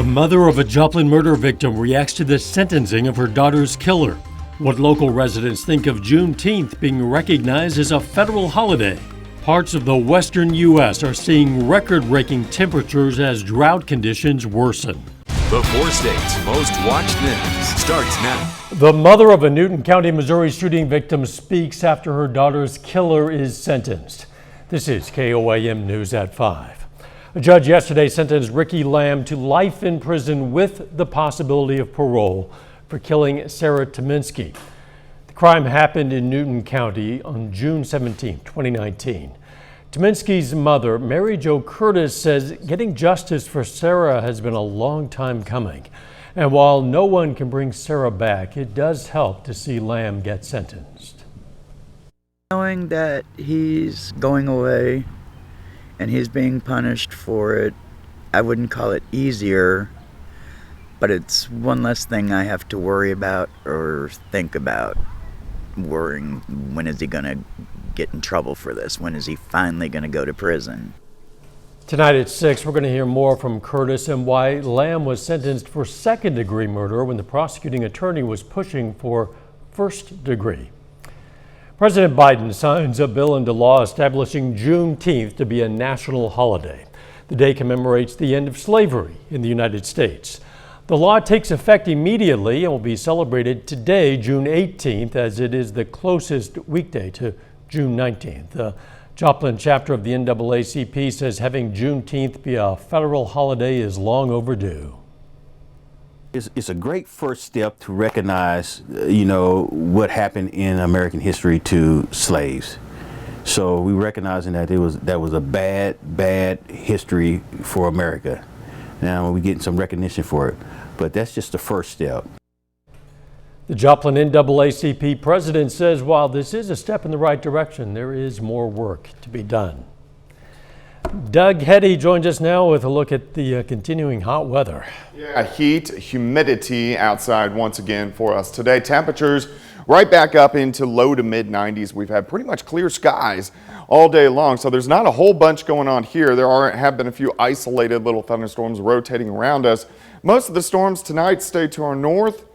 mother of a Joplin murder victim reacts to the sentencing of her daughter's killer. What local residents think of Juneteenth being recognized as a federal holiday. Parts of the western U.S. are seeing record-breaking temperatures as drought conditions worsen. The four states' most watched news starts now. The mother of a Newton County, Missouri shooting victim speaks after her daughter's killer is sentenced. This is KOAM News at 5. A judge yesterday sentenced Ricky Lamb to life in prison with the possibility of parole for killing Sarah Tominski. The crime happened in Newton County on June 17, 2019. Tominski's mother, Mary Jo Curtis, says getting justice for Sarah has been a long time coming. And while no one can bring Sarah back, it does help to see Lamb get sentenced. Knowing that he's going away and he's being punished for it, I wouldn't call it easier, but it's one less thing I have to worry about or think about. Worrying, when is he going to get in trouble for this? When is he finally going to go to prison? Tonight at 6, we're going to hear more from Curtis and why Lamb was sentenced for second-degree murder when the prosecuting attorney was pushing for first degree. President Biden signs a bill into law establishing Juneteenth to be a national holiday. The day commemorates the end of slavery in the United States. The law takes effect immediately and will be celebrated today, June 18th, as it is the closest weekday to June 19th. The Joplin chapter of the NAACP says having Juneteenth be a federal holiday is long overdue. It's a great first step to recognize, what happened in American history to slaves. So we recognizing that that was a bad history for America. Now we're getting some recognition for it, but that's just the first step. The Joplin NAACP president says while this is a step in the right direction, there is more work to be done. Doug Hetty joins us now with a look at the continuing hot weather. Yeah, heat, humidity outside once again for us today. Temperatures right back up into low to mid 90s. We've had pretty much clear skies all day long, so there's not a whole bunch going on here. There have been a few isolated little thunderstorms rotating around us. Most of the storms tonight stay to our north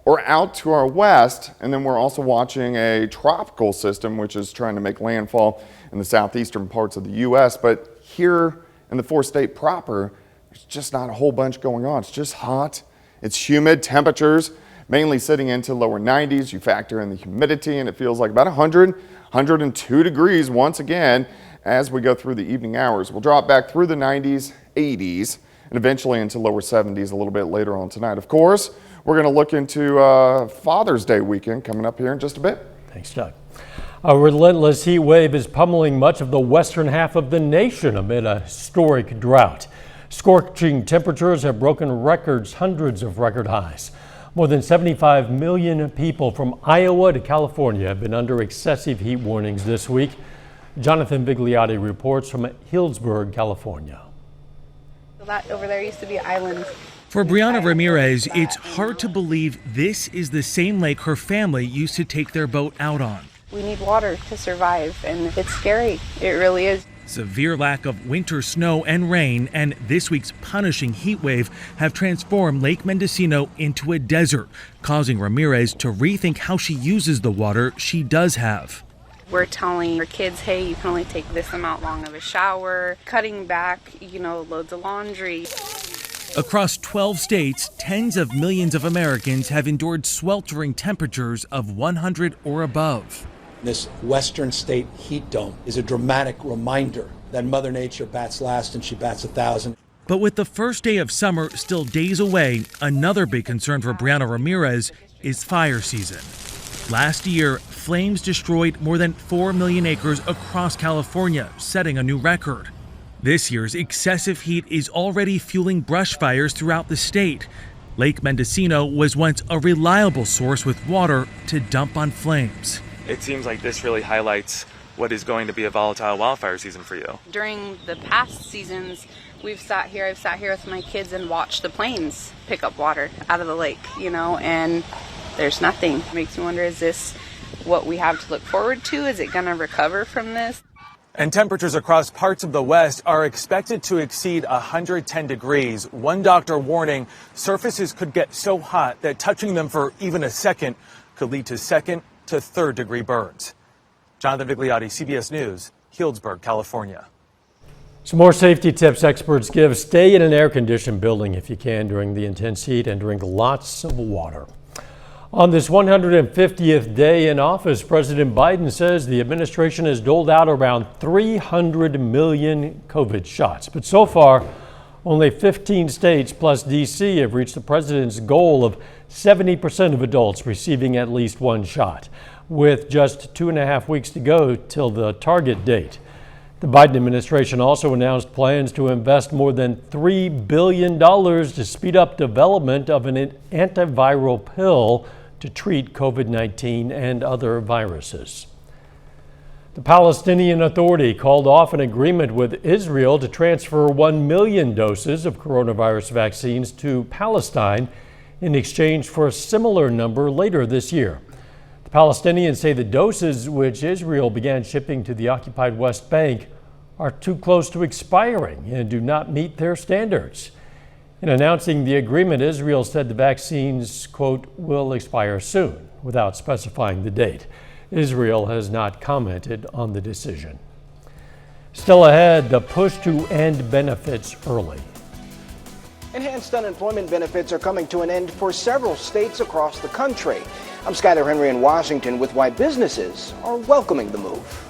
or out to our west, and then we're also watching a tropical system which is trying to make landfall in the southeastern parts of the U.S. But here in the four-state proper, there's just not a whole bunch going on. It's just hot, it's humid, temperatures mainly sitting into lower 90s. You factor in the humidity and it feels like about 100, 102 degrees once again as we go through the evening hours. We'll drop back through the 90s, 80s, and eventually into lower 70s a little bit later on tonight. Of course, we're going to look into Father's Day weekend coming up here in just a bit. Thanks, Doug. A relentless heat wave is pummeling much of the western half of the nation amid a historic drought. Scorching temperatures have broken records, hundreds of record highs. More than 75 million people from Iowa to California have been under excessive heat warnings this week. Jonathan Vigliotti reports from Healdsburg, California. That over there used to be an island. For Brianna Ramirez, it's hard to believe this is the same lake her family used to take their boat out on. We need water to survive, and it's scary. It really is. Severe lack of winter snow and rain and this week's punishing heat wave have transformed Lake Mendocino into a desert, causing Ramirez to rethink how she uses the water she does have. We're telling our kids, hey, you can only take this amount long of a shower, cutting back, loads of laundry. Across 12 states, tens of millions of Americans have endured sweltering temperatures of 100 or above. This western state heat dome is a dramatic reminder that Mother Nature bats last and she bats 1,000. But with the first day of summer still days away, another big concern for Brianna Ramirez is fire season. Last year, flames destroyed more than 4 million acres across California, setting a new record. This year's excessive heat is already fueling brush fires throughout the state. Lake Mendocino was once a reliable source with water to dump on flames. It seems like this really highlights what is going to be a volatile wildfire season for you. During the past seasons, I've sat here with my kids and watched the planes pick up water out of the lake, and there's nothing. It makes me wonder, is this what we have to look forward to? Is it going to recover from this? And temperatures across parts of the West are expected to exceed 110 degrees. One doctor warning surfaces could get so hot that touching them for even a second could lead to second to third degree burns. Jonathan Vigliotti, CBS News, Healdsburg, California. Some more safety tips experts give. Stay in an air-conditioned building if you can during the intense heat, and drink lots of water. On this 150th day in office, President Biden says the administration has doled out around 300 million COVID shots. But so far, only 15 states plus D.C. have reached the president's goal of 70% of adults receiving at least one shot, with just 2.5 weeks to go till the target date. The Biden administration also announced plans to invest more than $3 billion to speed up development of an antiviral pill to treat COVID-19 and other viruses. The Palestinian Authority called off an agreement with Israel to transfer 1 million doses of coronavirus vaccines to Palestine in exchange for a similar number later this year. The Palestinians say the doses which Israel began shipping to the occupied West Bank are too close to expiring and do not meet their standards. In announcing the agreement, Israel said the vaccines, quote, will expire soon, without specifying the date. Israel has not commented on the decision. Still ahead, the push to end benefits early. Enhanced unemployment benefits are coming to an end for several states across the country. I'm Skyler Henry in Washington with why businesses are welcoming the move.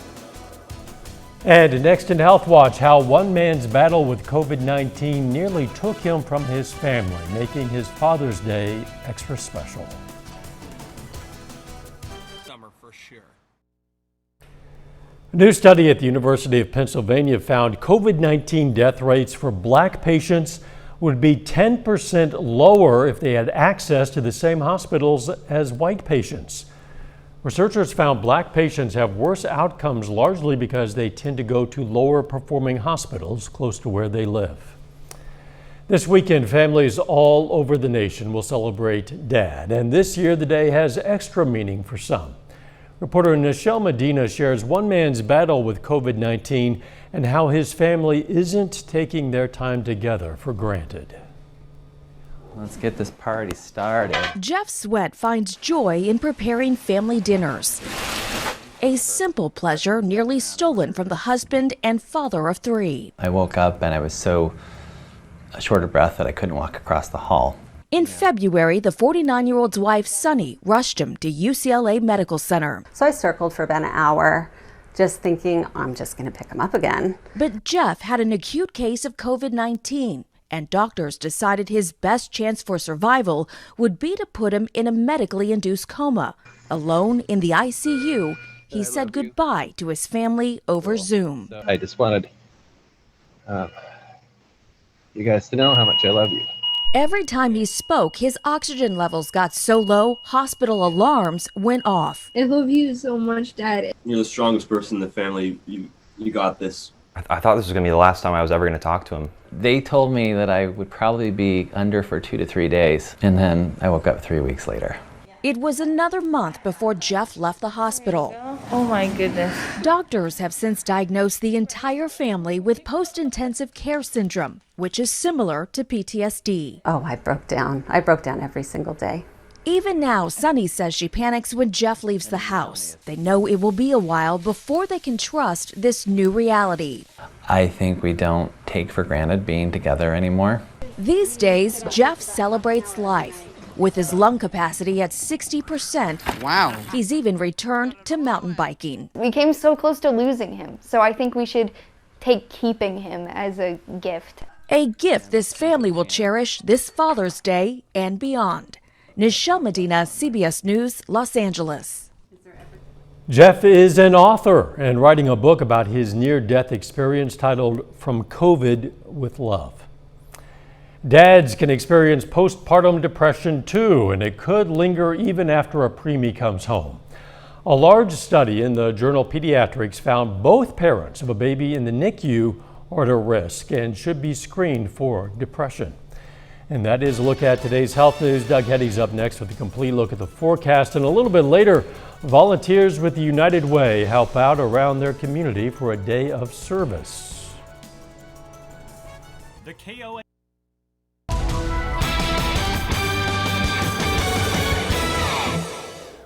And next in Health Watch, how one man's battle with COVID-19 nearly took him from his family, making his Father's Day extra special. Summer for sure. A new study at the University of Pennsylvania found COVID-19 death rates for Black patients would be 10% lower if they had access to the same hospitals as white patients. Researchers found Black patients have worse outcomes largely because they tend to go to lower performing hospitals close to where they live. This weekend, families all over the nation will celebrate Dad, and this year the day has extra meaning for some. Reporter Nichelle Medina shares one man's battle with COVID-19 and how his family isn't taking their time together for granted. Let's get this party started. Jeff Sweat finds joy in preparing family dinners. A simple pleasure nearly stolen from the husband and father of 3. I woke up and I was so short of breath that I couldn't walk across the hall. In February, the 49-year-old's wife, Sunny, rushed him to UCLA Medical Center. So I circled for about an hour, just thinking, I'm just going to pick him up again. But Jeff had an acute case of COVID-19. And doctors decided his best chance for survival would be to put him in a medically induced coma. Alone in the ICU, he said goodbye to his family over Zoom. I just wanted you guys to know how much I love you. Every time he spoke, his oxygen levels got so low, hospital alarms went off. I love you so much, Dad. You're the strongest person in the family. You got this. I thought this was going to be the last time I was ever going to talk to him. They told me that I would probably be under for 2 to 3 days, and then I woke up 3 weeks later. It was another month before Jeff left the hospital. Oh my goodness. Doctors have since diagnosed the entire family with post-intensive care syndrome, which is similar to PTSD. Oh, I broke down. I broke down every single day. Even now, Sunny says she panics when Jeff leaves the house. They know it will be a while before they can trust this new reality. I think we don't take for granted being together anymore. These days, Jeff celebrates life. With his lung capacity at 60%, wow, he's even returned to mountain biking. We came so close to losing him, so I think we should take keeping him as a gift. A gift this family will cherish this Father's Day and beyond. Nichelle Medina, CBS News, Los Angeles. Jeff is an author and writing a book about his near-death experience titled From COVID with Love. Dads can experience postpartum depression too, and it could linger even after a preemie comes home. A large study in the journal Pediatrics found both parents of a baby in the NICU are at a risk and should be screened for depression. And that is a look at today's health news. Doug Heddy's up next with a complete look at the forecast. And a little bit later, volunteers with the United Way help out around their community for a day of service. The KOA.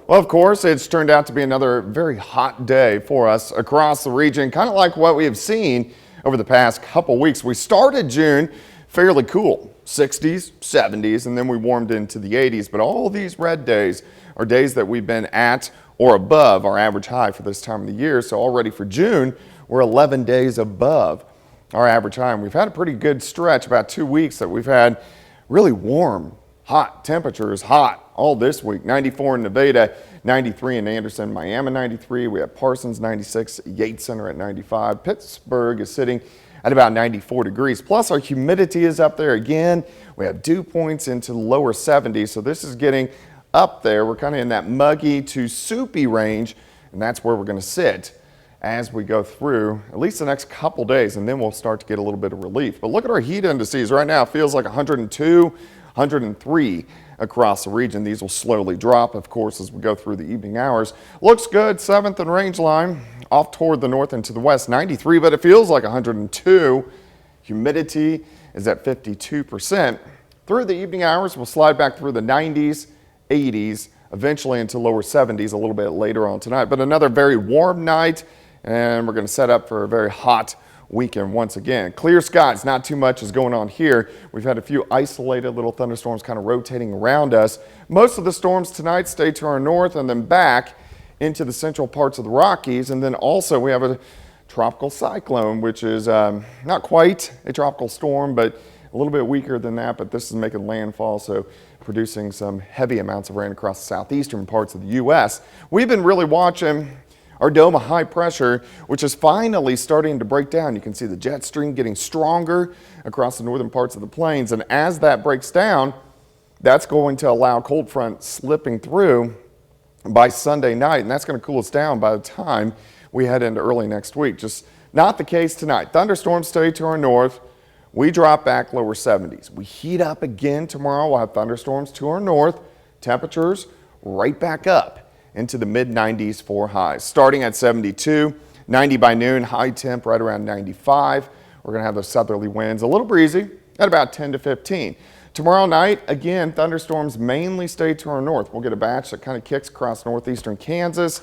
Well, of course, it's turned out to be another very hot day for us across the region, kind of like what we have seen over the past couple weeks. We started June fairly cool, 60s, 70s, and then we warmed into the 80s. But all these red days are days that we've been at or above our average high for this time of the year. So already for June, we're 11 days above our average high. And we've had a pretty good stretch, about 2 weeks, that we've had really warm, hot temperatures, hot all this week. 94 in Nevada, 93 in Anderson, Miami 93. We have Parsons 96, Yates Center at 95. Pittsburgh is sitting at about 94 degrees. Plus our humidity is up there again. We have dew points into the lower 70s. So this is getting up there. We're kind of in that muggy to soupy range, and that's where we're going to sit as we go through at least the next couple days, and then we'll start to get a little bit of relief. But look at our heat indices right now. It feels like 102, 103 across the region. These will slowly drop, of course, as we go through the evening hours. Looks good, 7th and range line, off toward the north and to the west, 93, but it feels like 102. Humidity is at 52%. Through the evening hours, we'll slide back through the 90s, 80s, eventually into lower 70s a little bit later on tonight. But another very warm night, and we're going to set up for a very hot weekend once again. Clear skies, not too much is going on here. We've had a few isolated little thunderstorms kind of rotating around us. Most of the storms tonight stay to our north and then back into the central parts of the Rockies. And then also we have a tropical cyclone, which is not quite a tropical storm, but a little bit weaker than that. But this is making landfall, so producing some heavy amounts of rain across the southeastern parts of the U.S. We've been really watching our dome of high pressure, which is finally starting to break down. You can see the jet stream getting stronger across the northern parts of the plains. And as that breaks down, that's going to allow cold front slipping through by Sunday night. And that's going to cool us down by the time we head into early next week. Just not the case tonight. Thunderstorms stay to our north. We drop back lower 70s. We heat up again tomorrow. We'll have thunderstorms to our north. Temperatures right back up into the mid-90s for highs. Starting at 72, 90 by noon, high temp right around 95. We're going to have those southerly winds, a little breezy at about 10 to 15. Tomorrow night, again, thunderstorms mainly stay to our north. We'll get a batch that kind of kicks across northeastern Kansas.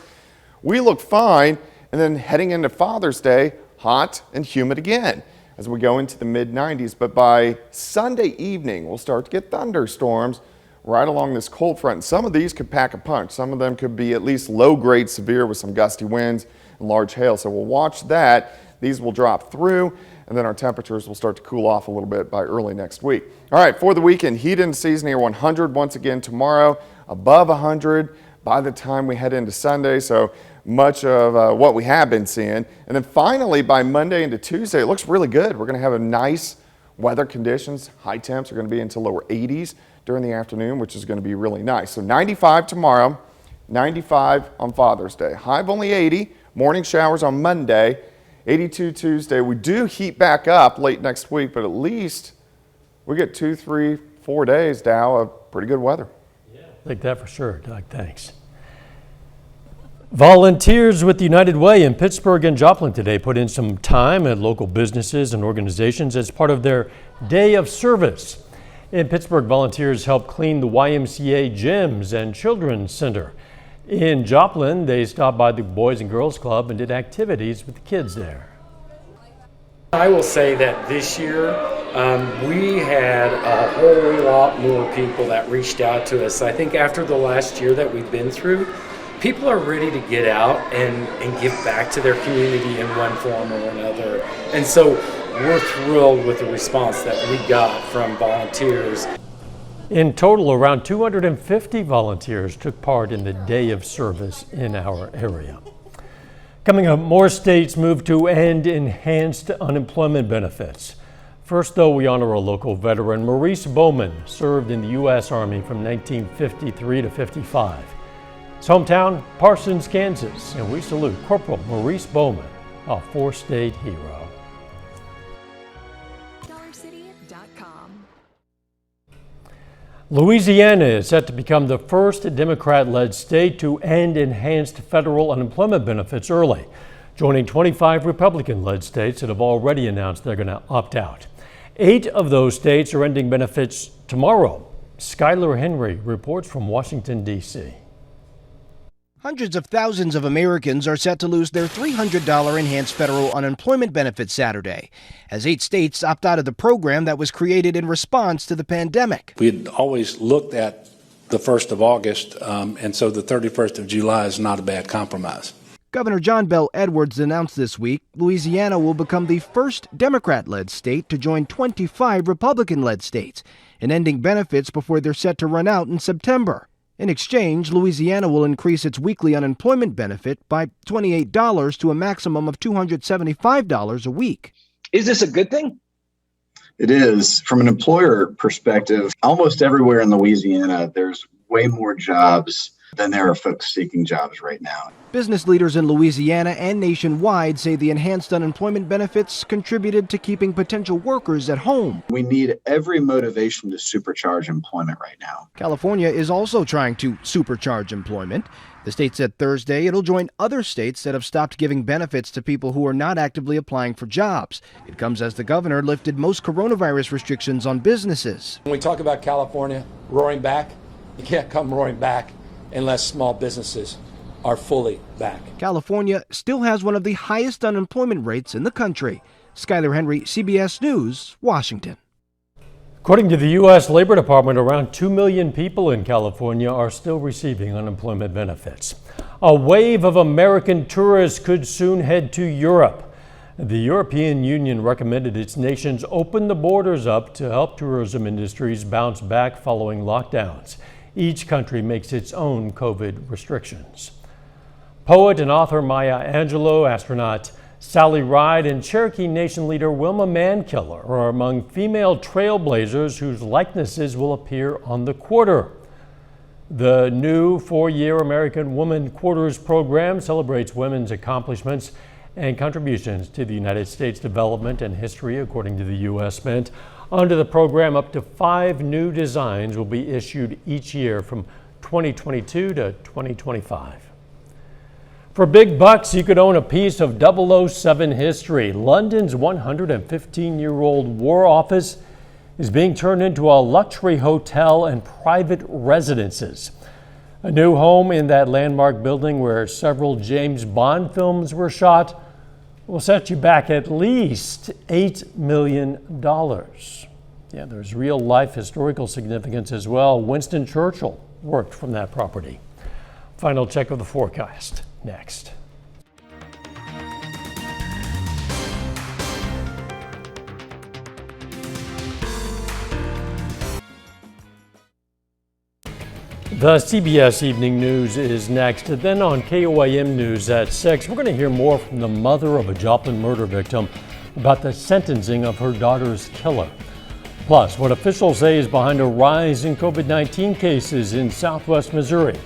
We look fine, and then heading into Father's Day, hot and humid again as we go into the mid-90s. But by Sunday evening, we'll start to get thunderstorms right along this cold front. And some of these could pack a punch. Some of them could be at least low-grade severe with some gusty winds and large hail. So we'll watch that. These will drop through, and then our temperatures will start to cool off a little bit by early next week. All right, for the weekend, heat indices near 100 once again tomorrow, above 100 by the time we head into Sunday. So much of what we have been seeing. And then finally, by Monday into Tuesday, it looks really good. We're going to have a nice weather conditions. High temps are going to be into lower 80s during the afternoon, which is going to be really nice. So 95 tomorrow, 95 on Father's Day. High of only 80, morning showers on Monday, 82 Tuesday. We do heat back up late next week, but at least we get 2, 3, 4 days, Dow, of pretty good weather. Yeah, I think that for sure, Doug. Thanks. Volunteers with the United Way in Pittsburgh and Joplin today put in some time at local businesses and organizations as part of their day of service. In Pittsburgh, volunteers helped clean the YMCA gyms and children's center. In Joplin, they stopped by the Boys and Girls Club and did activities with the kids there. I will say that this year we had a whole lot more people that reached out to us. I think after the last year that we've been through, people are ready to get out and give back to their community in one form or another. And so we're thrilled with the response that we got from volunteers. In total, around 250 volunteers took part in the day of service in our area. Coming up, more states move to end enhanced unemployment benefits. First, though, we honor a local veteran. Maurice Bowman served in the U.S. Army from 1953 to 55. His hometown, Parsons, Kansas, and we salute Corporal Maurice Bowman, a four-state hero. Louisiana is set to become the first Democrat-led state to end enhanced federal unemployment benefits early, joining 25 Republican-led states that have already announced they're going to opt out. 8 of those states are ending benefits tomorrow. Skylar Henry reports from Washington, D.C. Hundreds of thousands of Americans are set to lose their $300 enhanced federal unemployment benefit Saturday, as 8 states opt out of the program that was created in response to the pandemic. We had always looked at the 1st of August, and so the 31st of July is not a bad compromise. Governor John Bel Edwards announced this week Louisiana will become the first Democrat-led state to join 25 Republican-led states in ending benefits before they're set to run out in September. In exchange, Louisiana will increase its weekly unemployment benefit by $28 to a maximum of $275 a week. Is this a good thing? It is. From an employer perspective, almost everywhere in Louisiana, there's way more jobs than there are folks seeking jobs right now. Business leaders in Louisiana and nationwide say the enhanced unemployment benefits contributed to keeping potential workers at home. We need every motivation to supercharge employment right now. California is also trying to supercharge employment. The state said Thursday it'll join other states that have stopped giving benefits to people who are not actively applying for jobs. It comes as the governor lifted most coronavirus restrictions on businesses. When we talk about California roaring back, you can't come roaring back unless small businesses are fully back. California still has one of the highest unemployment rates in the country. Skylar Henry, CBS News, Washington. According to the U.S. Labor Department, around 2 million people in California are still receiving unemployment benefits. A wave of American tourists could soon head to Europe. The European Union recommended its nations open the borders up to help tourism industries bounce back following lockdowns. Each country makes its own COVID restrictions. Poet and author Maya Angelou, astronaut Sally Ride, and Cherokee Nation leader Wilma Mankiller are among female trailblazers whose likenesses will appear on the quarter. The new 4-year American Woman Quarters program celebrates women's accomplishments and contributions to the United States development and history, according to the U.S. Mint. Under the program, up to 5 new designs will be issued each year from 2022 to 2025. For big bucks, you could own a piece of 007 history. London's 115-year-old War Office is being turned into a luxury hotel and private residences. A new home in that landmark building where several James Bond films were shot will set you back at least $8 million. Yeah, there's real life historical significance as well. Winston Churchill worked from that property. Final check of the forecast next. The CBS Evening News is next. Then on KOAM News at 6, we're going to hear more from the mother of a Joplin murder victim about the sentencing of her daughter's killer. Plus, what officials say is behind a rise in COVID-19 cases in southwest Missouri.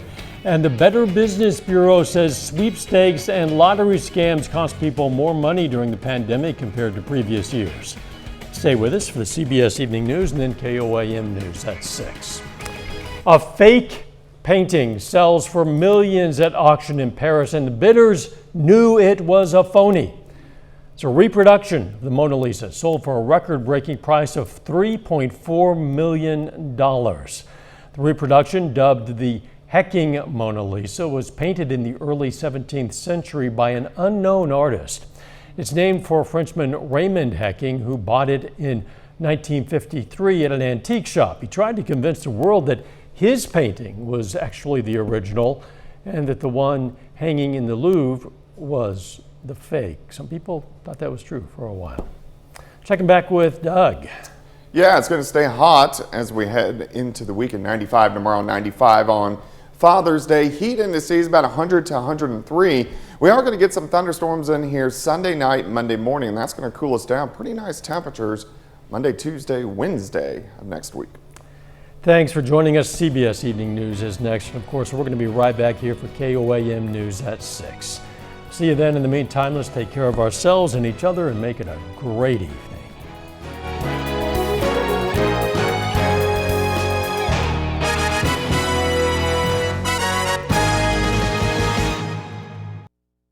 And the Better Business Bureau says sweepstakes and lottery scams cost people more money during the pandemic compared to previous years. Stay with us for the CBS Evening News and then KOAM News at 6. A fake painting sells for millions at auction in Paris, and the bidders knew it was a phony. It's a reproduction of the Mona Lisa, sold for a record-breaking price of $3.4 million. The reproduction, dubbed the Hecking Mona Lisa, was painted in the early 17th century by an unknown artist. It's named for Frenchman Raymond Hecking, who bought it in 1953 at an antique shop. He tried to convince the world that his painting was actually the original and that the one hanging in the Louvre was the fake. Some people thought that was true for a while. Checking back with Doug. Yeah, it's going to stay hot as we head into the weekend. 95 tomorrow, 95 on Father's Day. Heat indices about 100 to 103. We are going to get some thunderstorms in here Sunday night, Monday morning, and that's going to cool us down. Pretty nice temperatures Monday, Tuesday, Wednesday of next week. Thanks for joining us. CBS Evening News is next. And of course, we're going to be right back here for KOAM News at 6. See you then. In the meantime, let's take care of ourselves and each other and make it a great evening.